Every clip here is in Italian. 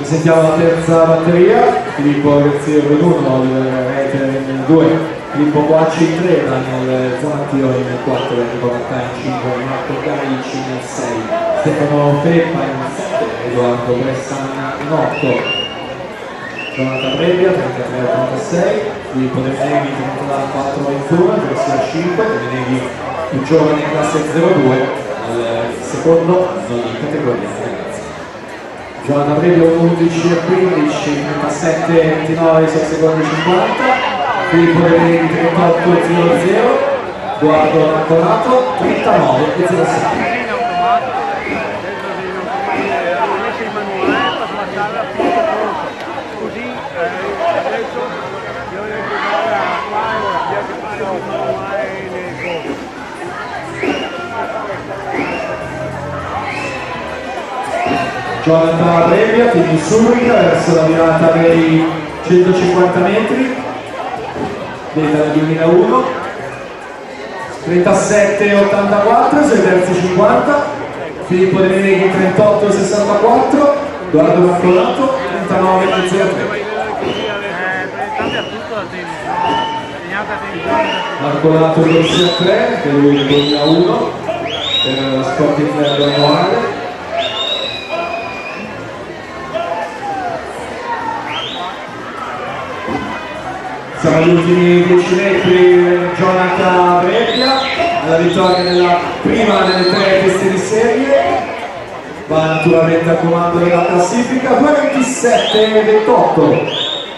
Sentiamo la terza batteria, Filippo Garzio in 1, Rete in 2, Filippo Guacci in 3, Daniel Zonatio in 4, Enrico Mattà in 5, Marco Gaici in 6, Stefano Felippa in 7, Edoardo Bressan in 8, Jonathan Brebbia 33-86, Filippo De Meneghi 34-21, Garcia 5, De Meneghi più giovane in classe 02, al secondo anno di categoria ragazzi. Jonathan Brebbia 11-15, 37-29, 6 secondi 50, Filippo De Meneghi 38-00, Edoardo Racconato 39-07. Jonathan Brebbia, quindi subito verso la virata dei 150 metri, data del 2001, 37-84 sui terzi 50, Filippo De Meneghi 38-64, Edoardo Marcolato 39-03. Marcolato Rossi a 3, che lui nel 2001 per la Sporting Club annuale. Siamo agli ultimi 10 metri, Jonathan Brebbia alla vittoria nella prima delle 3 teste di serie, va naturalmente al comando della classifica. 2:27-28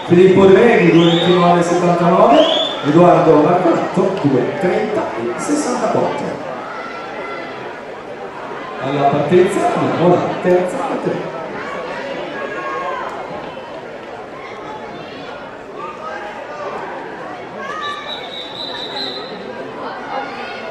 Filippo De Meneghi, 2:29-79, Edoardo Marcolato 2:30-64. Alla partenza abbiamo la terza batteria.